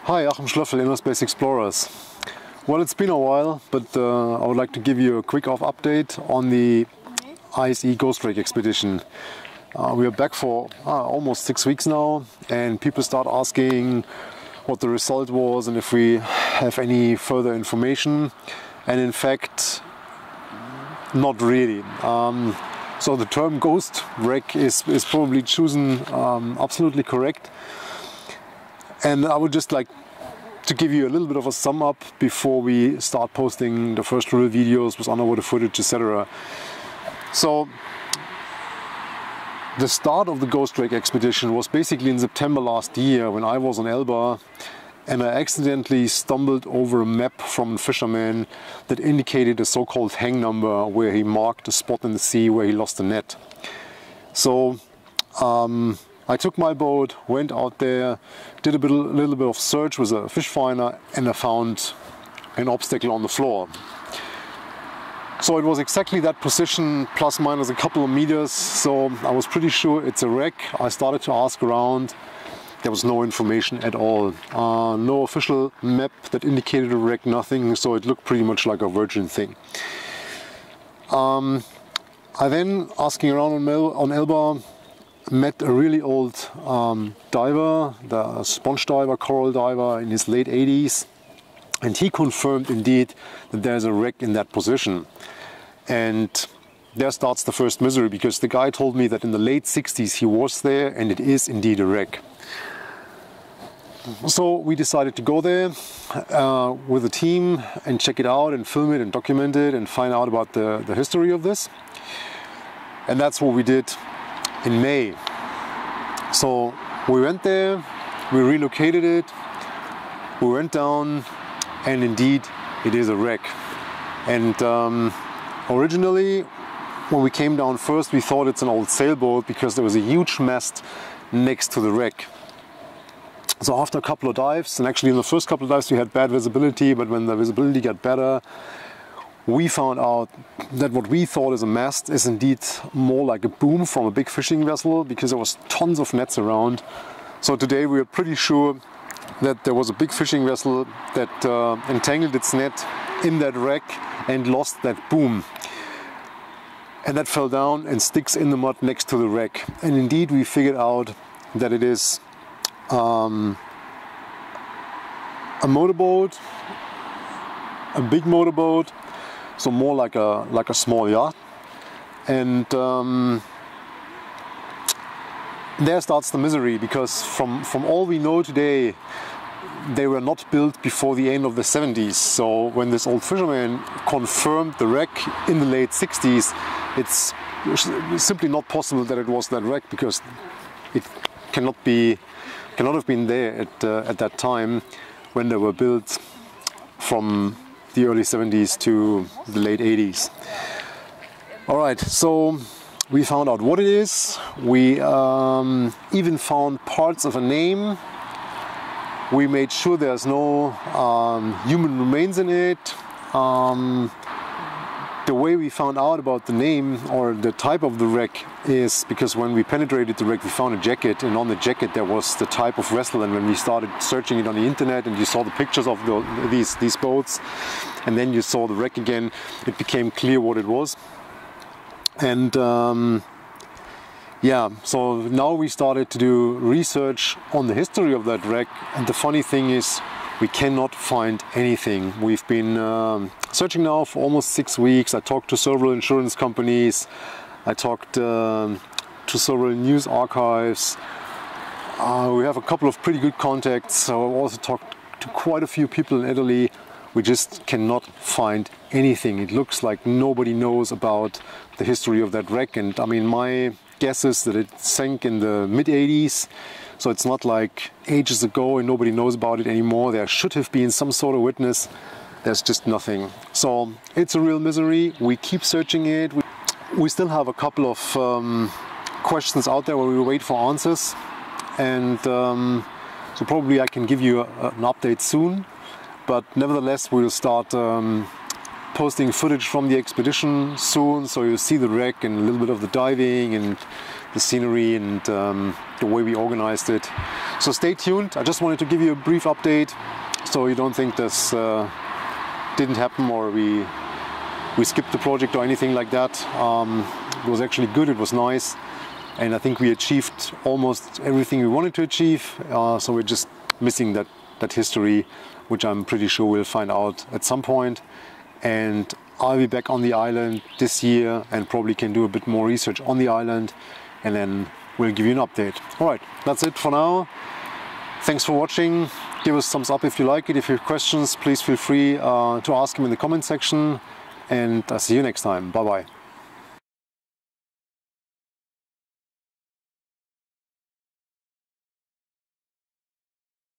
Hi, Achim Schlöffel, InnerSpace Explorers. Well, it's been a while, but I would like to give you a quick update on the ISE Ghost Wreck expedition. We are back for almost 6 weeks now, and people start asking what the result was and if we have any further information. And in fact, not really. So the term ghost wreck is probably chosen absolutely correct. And I would just like to give you a little bit of a sum up before we start posting the first real videos with underwater footage, etc. So the start of the Ghost Wreck expedition was basically in September last year when I was on Elba, and I accidentally stumbled over a map from a fisherman that indicated a so-called hang number where he marked a spot in the sea where he lost the net. So I took my boat, went out there, did a little bit of search with a fish finder, and I found an obstacle on the floor. So it was exactly that position, plus minus a couple of meters, so I was pretty sure it's a wreck. I started to ask around. There was no information at all. No official map that indicated a wreck, nothing, so it looked pretty much like a virgin thing. I then, asking around on Elba, met a really old diver, the sponge diver, coral diver in his late 80s, and he confirmed indeed that there's a wreck in that position. And there starts the first misery, because the guy told me that in the late 60s he was there, and it is indeed a wreck. So we decided to go there with a team and check it out and film it and document it and find out about the history of this. And that's what we did in May. So we went there, we relocated it, we went down, and indeed it is a wreck. And originally, when we came down first, we thought it's an old sailboat because there was a huge mast next to the wreck. So after a couple of dives, and actually in the first couple of dives we had bad visibility, but when the visibility got better, we found out that what we thought is a mast is indeed more like a boom from a big fishing vessel, because there was tons of nets around. So today we are pretty sure that there was a big fishing vessel that entangled its net in that wreck and lost that boom. And that fell down and sticks in the mud next to the wreck. And indeed we figured out that it is a motorboat, a big motorboat, so more like a small yacht. And there starts the misery, because from all we know today, they were not built before the end of the 70s. So when this old fisherman confirmed the wreck in the late 60s, it's simply not possible that it was that wreck, because it cannot have been there at that time when they were built from the early 70s to the late 80s. Alright, so we found out what it is. We even found parts of a name. We made sure there's no human remains in it. The way we found out about the name or the type of the wreck is because when we penetrated the wreck, we found a jacket, and on the jacket there was the type of vessel. And when we started searching it on the internet and you saw the pictures of these boats, and then you saw the wreck again, it became clear what it was. And yeah, so now we started to do research on the history of that wreck, and the funny thing is we cannot find anything. We've been searching now for almost 6 weeks. I talked to several insurance companies, I talked to several news archives. We have a couple of pretty good contacts, so I've also talked to quite a few people in Italy. We just cannot find anything. It looks like nobody knows about the history of that wreck, and I mean, my guess is that it sank in the mid-80s. So it's not like ages ago and nobody knows about it anymore. There should have been some sort of witness. There's just nothing. So it's a real misery. We keep searching it. We still have a couple of questions out there where we wait for answers. And so probably I can give you an update soon. But nevertheless, we'll start posting footage from the expedition soon, so you'll see the wreck and a little bit of the diving and the scenery and the way we organized it. So stay tuned. I just wanted to give you a brief update so you don't think this didn't happen or we skipped the project or anything like that. It was actually good, it was nice, and I think we achieved almost everything we wanted to achieve, so we're just missing that history, which I'm pretty sure we'll find out at some point. And I'll be back on the island this year and probably can do a bit more research on the island, and then we'll give you an update. Alright, that's it for now. Thanks for watching. Give us a thumbs up if you like it. If you have questions, please feel free to ask them in the comment section. And I'll see you next time. Bye bye.